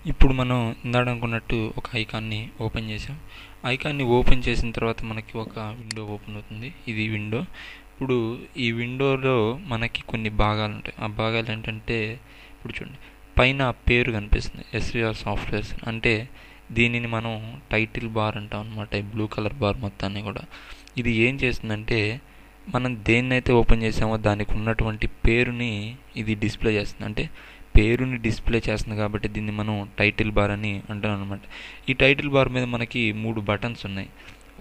ఇప్పుడు మనం ఇందాక అనుకున్నట్టు ఒక ఐకాన్ని ఓపెన్ చేసాం. ఐకాన్ని ఓపెన్ చేసిన తర్వాత మనకి ఒక విండో ఓపెన్ అవుతుంది. ఇది విండో. ఇప్పుడు ఈ విండోలో మనకి కొన్ని భాగాలు ఉంటాయి. ఆ భాగాలు ఏంటంటే ఇప్పుడు చూడండి, పైన పేరు కనిపిస్తుంది ఎస్విఆర్ సాఫ్ట్వేర్స్. అంటే దీనిని మనం టైటిల్ బార్ అంటాం అనమాట. ఈ బ్లూ కలర్ బార్ మొత్తాన్ని కూడా ఇది ఏం చేస్తుందంటే మనం దేన్నైతే ఓపెన్ చేసామో దానికి ఉన్నటువంటి పేరుని ఇది డిస్ప్లే చేస్తుంది. అంటే పేరుని డిస్ప్లే చేస్తుంది కాబట్టి దీన్ని మనం టైటిల్ బార్ అని అంటాం అనమాట. ఈ టైటిల్ బార్ మీద మనకి 3 బటన్స్ ఉన్నాయి.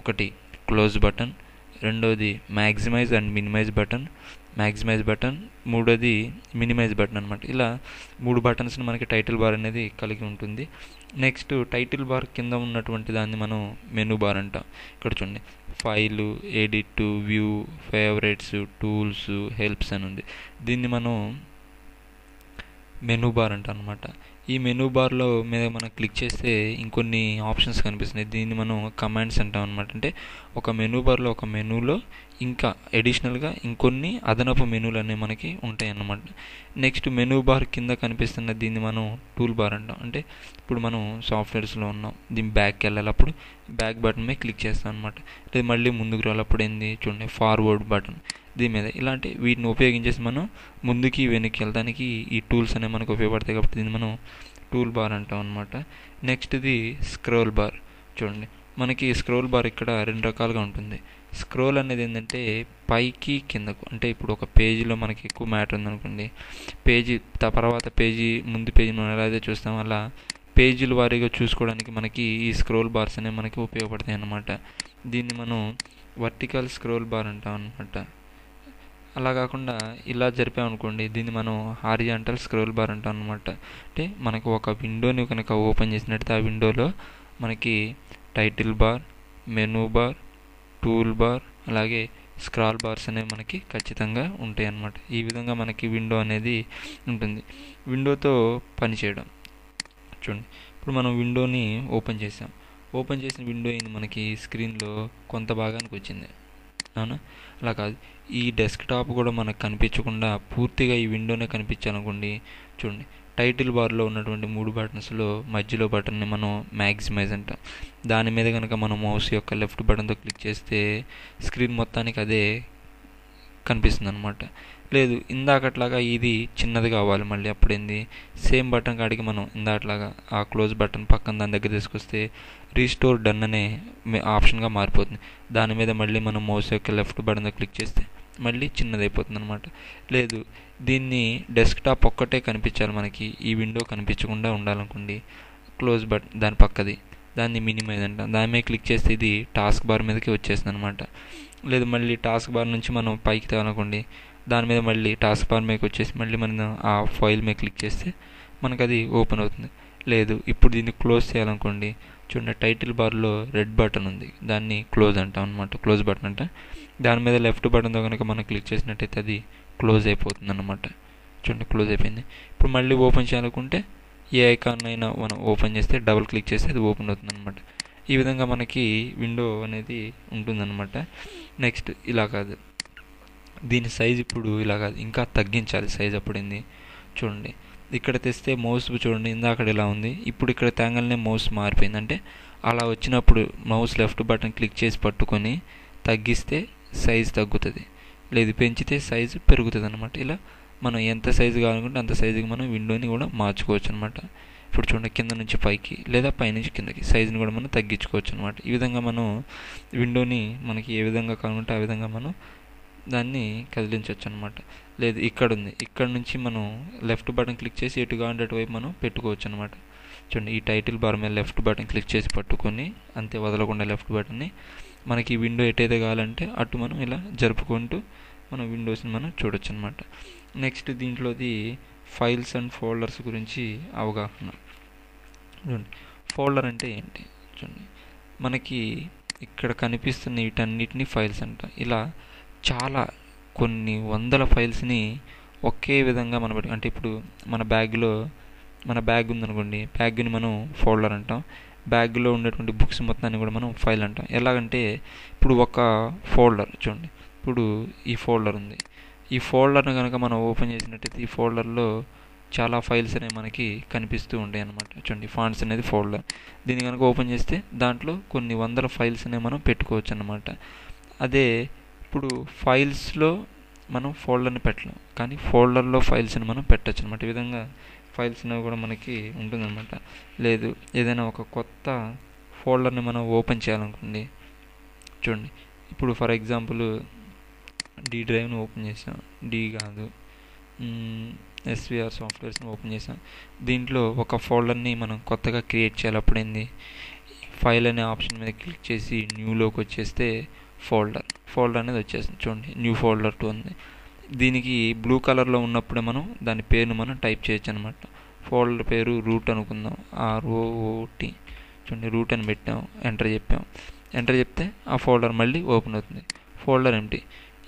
ఒకటి క్లోజ్ బటన్, రెండోది మ్యాక్సిమైజ్ అండ్ మినిమైజ్ బటన్, మూడోది మినిమైజ్ బటన్ అనమాట. ఇలా 3 బటన్స్ని మనకి టైటిల్ బార్ అనేది కలిగి ఉంటుంది. నెక్స్ట్ టైటిల్ బార్ కింద ఉన్నటువంటి దాన్ని మనం మెనూ బార్ అంటాం. ఇక్కడ చూడండి, file, edit, view, favourites, tools, helps అని ఉంది. దీన్ని మనం మెనూ బార్ అంటాం అనమాట. ఈ మెనూ బార్లో మీద మనం క్లిక్ చేస్తే ఇంకొన్ని ఆప్షన్స్ కనిపిస్తున్నాయి. దీన్ని మనం కమాండ్స్ అంటాం అనమాట. అంటే ఒక మెనూ బార్లో ఒక మెనూలో ఇంకా అడిషనల్గా ఇంకొన్ని అదనపు మెనూలు అనేవి మనకి ఉంటాయి అన్నమాట. నెక్స్ట్ మెనూ బార్ కింద కనిపిస్తున్న దీన్ని మనం టూల్ బార్ అంటాం. అంటే ఇప్పుడు మనం సాఫ్ట్వేర్స్లో ఉన్నాం, దీన్ని బ్యాక్కి వెళ్ళాలి, అప్పుడు బ్యాక్ బటన్ మీద క్లిక్ చేస్తాం అనమాట. లేదు మళ్ళీ ముందుకు రాలప్పుడు ఏంది చూడండి, ఫార్వర్డ్ బటన్ దీని మీద. ఇలాంటి వీటిని ఉపయోగించేసి మనం ముందుకి వెనక్కి వెళ్ళడానికి ఈ టూల్స్ అనేవి మనకు ఉపయోగపడతాయి కాబట్టి దీన్ని మనం టూల్ బార్ అంటాం అనమాట. నెక్స్ట్ ఇది స్క్రోల్ బార్. చూడండి, మనకి స్క్రోల్ బార్ ఇక్కడ 2 రకాలుగా ఉంటుంది. స్క్రోల్ అనేది ఏంటంటే పైకి కిందకు. అంటే ఇప్పుడు ఒక పేజీలో మనకి ఎక్కువ మ్యాటర్ ఉందనుకోండి, పేజీ తర్వాత పేజీ ముందు పేజీ మనం ఎలా అయితే చూస్తాం అలా పేజీల వారీగా చూసుకోవడానికి మనకి ఈ స్క్రోల్ బార్స్ అనేవి మనకి ఉపయోగపడతాయి అన్నమాట. దీన్ని మనం వర్టికల్ స్క్రోల్ బార్ అంటాం అనమాట. అలా కాకుండా ఇలా జరిపామనుకోండి, దీన్ని మనం హారిజాంటల్ స్క్రోల్ బార్ అంటాం అనమాట. అంటే మనకు ఒక విండోని కనుక ఓపెన్ చేసినట్టయితే ఆ విండోలో మనకి title bar, menu bar, tool bar, అలాగే స్క్రాల్ బార్స్ అనేవి మనకి ఖచ్చితంగా ఉంటాయి అన్నమాట. ఈ విధంగా మనకి విండో అనేది ఉంటుంది. విండోతో పనిచేయడం చూడండి, ఇప్పుడు మనం విండోని ఓపెన్ చేసాం. ఓపెన్ చేసిన విండో అయింది మనకి స్క్రీన్లో కొంత భాగానికి వచ్చింది, అవునా? అలా కాదు, ఈ డెస్క్టాప్ కూడా మనకు కనిపించకుండా పూర్తిగా ఈ విండోనే కనిపించాలనుకోండి, చూడండి టైటిల్ బార్లో ఉన్నటువంటి 3 బటన్స్లో మధ్యలో బటన్ని మనం మ్యాక్సిమైజ్ అంటాం. దాని మీద కనుక మనం మౌస్ యొక్క లెఫ్ట్ బటన్తో క్లిక్ చేస్తే స్క్రీన్ మొత్తానికి అదే కనిపిస్తుంది అనమాట. లేదు ఇందాకట్లాగా ఇది చిన్నది కావాలి, మళ్ళీ అప్పుడేంది సేమ్ బటన్ కాడికి మనం ఇందాకట్లాగా ఆ క్లోజ్ బటన్ పక్కన దాని దగ్గర తీసుకొస్తే రీస్టోర్ డన్ అనే ఆప్షన్గా మారిపోతుంది. దాని మీద మళ్ళీ మనం మౌస్ యొక్క లెఫ్ట్ బటన్తో క్లిక్ చేస్తే మళ్ళీ చిన్నది అయిపోతుంది అనమాట. లేదు దీన్ని డెస్క్టాప్ ఒక్కటే కనిపించాలి మనకి, ఈ విండో కనిపించకుండా ఉండాలనుకోండి, క్లోజ్ బటన్ దాని పక్కది దాన్ని మినిమైజ్ అంటాం. దాని మీద క్లిక్ చేస్తే ఇది టాస్క్ బార్ మీదకి వచ్చేస్తుంది అనమాట. లేదు మళ్ళీ టాస్క్ బార్ నుంచి మనం పైకి తేవాలనుకోండి, దాని మీద మళ్ళీ టాస్క్ బార్ మీదకి వచ్చేసి మళ్ళీ మనం ఆ ఫైల్ మీద క్లిక్ చేస్తే మనకు అది ఓపెన్ అవుతుంది. లేదు ఇప్పుడు దీన్ని క్లోజ్ చేయాలనుకోండి, చూడండి టైటిల్ బార్లో రెడ్ బటన్ ఉంది, దాన్ని క్లోజ్ అంటాం అనమాట. క్లోజ్ బటన్ అంటే దాని మీద లెఫ్ట్ బటన్తో కనుక మనం క్లిక్ చేసినట్టయితే అది క్లోజ్ అయిపోతుంది అనమాట. చూడండి క్లోజ్ అయిపోయింది. ఇప్పుడు మళ్ళీ ఓపెన్ చేయాలనుకుంటే ఏ ఐకాన్ అయినా మనం ఓపెన్ చేస్తే డబుల్ క్లిక్ చేస్తే అది ఓపెన్ అవుతుంది అనమాట. ఈ విధంగా మనకి విండో అనేది ఉంటుందన్నమాట. నెక్స్ట్ ఇలా కాదు, దీని సైజ్ ఇప్పుడు ఇలా కాదు, ఇంకా తగ్గించాలి సైజ్. అప్పుడైంది చూడండి, ఇక్కడ తెస్తే మౌస్ చూడండి ఇందాక ఇలా ఉంది, ఇప్పుడు ఇక్కడ తేంగల్నే మౌస్ మారిపోయింది. అంటే అలా వచ్చినప్పుడు మౌస్ లెఫ్ట్ బటన్ క్లిక్ చేసి పట్టుకొని తగ్గిస్తే సైజ్ తగ్గుతుంది, లేదు పెంచితే సైజు పెరుగుతుంది అనమాట. ఇలా మనం ఎంత సైజు కావాలనుకుంటే అంత సైజుకి మనం విండోని కూడా మార్చుకోవచ్చు అనమాట. ఇప్పుడు చూడండి కింద నుంచి పైకి లేదా పైనుంచి కిందకి సైజుని కూడా మనం తగ్గించుకోవచ్చు అనమాట. ఈ విధంగా మనం విండోని మనకి ఏ విధంగా కావాలంటే ఆ విధంగా మనం దాన్ని కదిలించవచ్చు అనమాట. లేదు ఇక్కడ ఉంది, ఇక్కడ నుంచి మనం లెఫ్ట్ బటన్ క్లిక్ చేసి ఎటుగా అటువైపు మనం పెట్టుకోవచ్చు అనమాట. చూడండి ఈ టైటిల్ బార్ మీద లెఫ్ట్ బటన్ క్లిక్ చేసి పట్టుకొని అంతే వదలకుండా లెఫ్ట్ బటన్ని మనకి విండో ఎటైతే కావాలంటే అటు మనం ఇలా జరుపుకుంటూ మనం విండోస్ని మనం చూడొచ్చు అనమాట. నెక్స్ట్ దీంట్లోది ఫైల్స్ అండ్ ఫోల్డర్స్ గురించి అవగాహన. చూడండి ఫోల్డర్ అంటే ఏంటి, చూడండి మనకి ఇక్కడ కనిపిస్తున్న వీటన్నిటిని ఫైల్స్ అంట. ఇలా చాలా కొన్ని వందల ఫైల్స్ని ఒకే విధంగా మనం అంటే ఇప్పుడు మన బ్యాగ్ ఉందనుకోండి, బ్యాగ్ని మనం ఫోల్డర్ అంటాం. బ్యాగ్లో ఉండేటువంటి బుక్స్ మొత్తాన్ని కూడా మనం ఫైల్ అంటాం. ఎలాగంటే ఇప్పుడు ఒక ఫోల్డర్ చూడండి, ఇప్పుడు ఈ ఫోల్డర్ ఉంది, ఈ ఫోల్డర్ని కనుక మనం ఓపెన్ చేసినట్టయితే ఈ ఫోల్డర్లో చాలా ఫైల్స్ అనేవి మనకి కనిపిస్తూ ఉంటాయి అన్నమాట. చూడండి, ఫాంట్స్ అనేది ఫోల్డర్. దీన్ని కనుక ఓపెన్ చేస్తే దాంట్లో కొన్ని వందల ఫైల్స్ అనేవి మనం పెట్టుకోవచ్చు అన్నమాట. అదే ఇప్పుడు ఫైల్స్లో మనం ఫోల్డర్ని పెట్టలేం, కానీ ఫోల్డర్లో ఫైల్స్ని మనం పెట్టచ్చు అనమాట. ఈ విధంగా ఫైల్స్ అనేవి కూడా మనకి ఉంటుందన్నమాట. లేదు, ఏదైనా ఒక కొత్త ఫోల్డర్ని మనం ఓపెన్ చేయాలనుకోండి. చూడండి, ఇప్పుడు ఫర్ ఎగ్జాంపుల్ డి డ్రైవ్ని ఓపెన్ చేసాం, డి కాదు ఎస్విఆర్ సాఫ్ట్వేర్స్ని ఓపెన్ చేసాం. దీంట్లో ఒక ఫోల్డర్ని మనం కొత్తగా క్రియేట్ చేయాలి. అప్పుడైంది, ఫైల్ అనే ఆప్షన్ మీద క్లిక్ చేసి న్యూలోకి వచ్చేస్తే ఫోల్డర్ అనేది వచ్చేస్తుంది. చూడండి, న్యూ ఫోల్డర్ 2 ఉంది. దీనికి బ్లూ కలర్లో ఉన్నప్పుడే మనం దాని పేరును మనం టైప్ చేయొచ్చు అనమాట. ఫోల్డర్ పేరు రూట్ అనుకుందాం, ROOT. చూడండి, రూట్ అని పెట్టాం, ఎంటర్ చెప్తే ఆ ఫోల్డర్ మళ్ళీ ఓపెన్ అవుతుంది. Folder empty.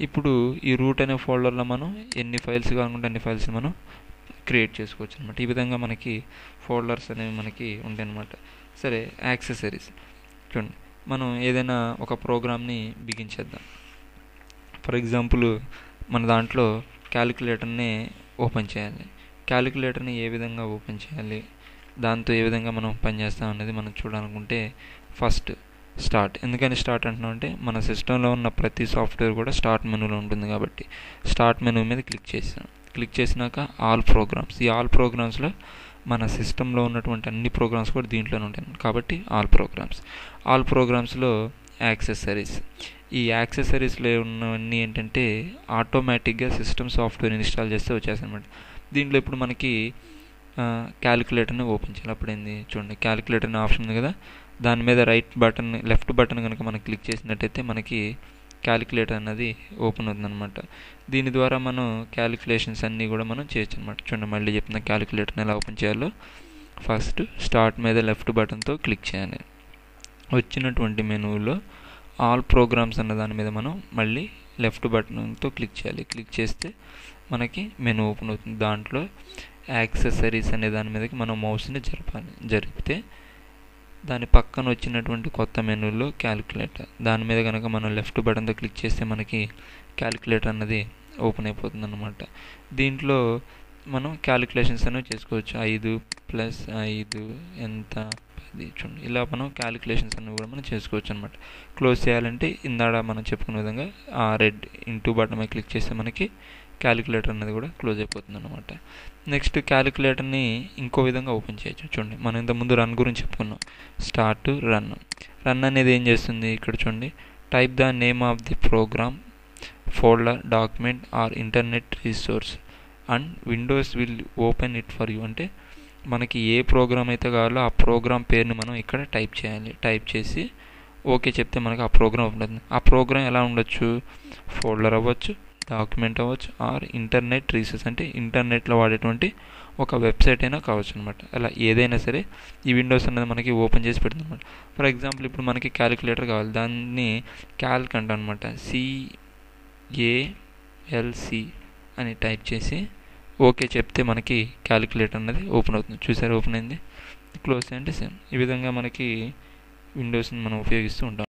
ఇప్పుడు ఈ రూట్ అనే ఫోల్డర్లో మనం ఎన్ని ఫైల్స్ కావాలనుకుంటే అన్ని ఫైల్స్ మనం క్రియేట్ చేసుకోవచ్చు అనమాట. ఈ విధంగా మనకి ఫోల్డర్స్ అనేవి మనకి ఉంటాయి అన్నమాట. సరే, యాక్సెసరీస్. చూడండి, మనం ఏదైనా ఒక ప్రోగ్రామ్ని బిగించేద్దాం. ఫర్ ఎగ్జాంపుల్ మన దాంట్లో క్యాలిక్యులేటర్ని ఓపెన్ చేయాలి. క్యాలిక్యులేటర్ని ఏ విధంగా ఓపెన్ చేయాలి, దాంతో ఏ విధంగా మనం పనిచేస్తాం అనేది మనం చూడాలనుకుంటే ఫస్ట్ స్టార్ట్. ఎందుకని స్టార్ట్ అంటున్నాం అంటే మన సిస్టంలో ఉన్న ప్రతి సాఫ్ట్వేర్ కూడా స్టార్ట్ మెనూలో ఉంటుంది కాబట్టి స్టార్ట్ మెనూ మీద క్లిక్ చేసినాక ఆల్ ప్రోగ్రామ్స్. ఈ ఆల్ ప్రోగ్రామ్స్లో మన సిస్టంలో ఉన్నటువంటి అన్ని ప్రోగ్రామ్స్ కూడా దీంట్లోనే ఉంటాయి కాబట్టి ఆల్ ప్రోగ్రామ్స్లో యాక్సెసరీస్. ఈ యాక్సెసరీస్లో ఉన్నవన్నీ ఏంటంటే ఆటోమేటిక్గా సిస్టమ్ సాఫ్ట్వేర్ ఇన్స్టాల్ చేస్తే వచ్చేస్తాయి అనమాట. దీంట్లో ఇప్పుడు మనకి క్యాలిక్యులేటర్ని ఓపెన్ చేయాలి. అప్పుడైంది, చూడండి, క్యాలిక్యులేటర్ అనే ఆప్షన్ ఉంది కదా, దాని మీద లెఫ్ట్ బటన్ కనుక మనం క్లిక్ చేసినట్టయితే మనకి క్యాలిక్యులేటర్ అన్నది ఓపెన్ అవుతుందన్నమాట. దీని ద్వారా మనం క్యాలిక్యులేషన్స్ అన్నీ కూడా మనం చేయొచ్చు అనమాట. చూడండి, మళ్ళీ చెప్తున్నా, క్యాలిక్యులేటర్ని ఎలా ఓపెన్ చేయాలో. ఫస్ట్ స్టార్ట్ మీద లెఫ్ట్ బటన్తో క్లిక్ చేయాలి. వచ్చినటువంటి మెనూలో ఆల్ ప్రోగ్రామ్స్ అన్న దాని మీద మనం మళ్ళీ లెఫ్ట్ బటన్తో క్లిక్ చేయాలి. క్లిక్ చేస్తే మనకి మెనూ ఓపెన్ అవుతుంది. దాంట్లో యాక్సెసరీస్ అనే దాని మీదకి మనం మౌస్ని జరిపితే దాని పక్కన వచ్చినటువంటి కొత్త మెనూలో క్యాలిక్యులేటర్, దాని మీద కనుక మనం లెఫ్ట్ బటన్తో క్లిక్ చేస్తే మనకి క్యాలిక్యులేటర్ అన్నది ఓపెన్ అయిపోతుంది అన్నమాట. దీంట్లో మనం క్యాలిక్యులేషన్స్ అనేవి చేసుకోవచ్చు. 5 + 5 ఎంత 10. చూడండి, ఇలా మనం క్యాలిక్యులేషన్స్ అనేవి కూడా మనం చేసుకోవచ్చు అనమాట. క్లోజ్ చేయాలంటే ఇందాడ మనం చెప్పుకునే విధంగా ఆ రెడ్ ఇంటూ బటన్ మీద క్లిక్ చేస్తే మనకి క్యాలిక్యులేటర్ అనేది కూడా క్లోజ్ అయిపోతుంది అనమాట. నెక్స్ట్ క్యాలిక్యులేటర్ని ఇంకో విధంగా ఓపెన్ చేయొచ్చు. చూడండి, మనం ఇంతకుముందు రన్ గురించి చెప్పుకున్నాం. స్టార్ట్ రన్ అనేది ఏం చేస్తుంది, ఇక్కడ చూడండి, type the name of the program, folder, document or internet resource and Windows will open it for you. అంటే మనకి ఏ ప్రోగ్రామ్ అయితే కావాలో ఆ ప్రోగ్రామ్ పేరుని మనం ఇక్కడ టైప్ చేయాలి. టైప్ చేసి ఓకే చెప్తే మనకి ఆ ప్రోగ్రామ్ ఓపెన్ అవుతుంది. ఆ ప్రోగ్రామ్ ఎలా ఉండొచ్చు, ఫోల్డర్ అవ్వచ్చు, డాక్యుమెంట్ అవ్వచ్చు, ఆర్ ఇంటర్నెట్ రిసోర్స్ అంటే ఇంటర్నెట్లో వాడేటువంటి ఒక వెబ్సైట్ అయినా కావచ్చు అనమాట. అలా ఏదైనా సరే ఈ విండోస్ అనేది మనకి ఓపెన్ చేసి పెడుతుంది అనమాట. ఫర్ ఎగ్జాంపుల్ ఇప్పుడు మనకి క్యాలిక్యులేటర్ కావాలి, దాన్ని క్యాల్క్ అంటాం అనమాట. CALC అని టైప్ చేసి ఓకే చెప్తే మనకి క్యాలిక్యులేటర్ అనేది ఓపెన్ అవుతుంది. చూసారు, ఓపెన్ అయింది. క్లోజ్ చేయండి సేమ్. ఈ విధంగా మనకి విండోస్ని మనం ఉపయోగిస్తూ ఉంటాం.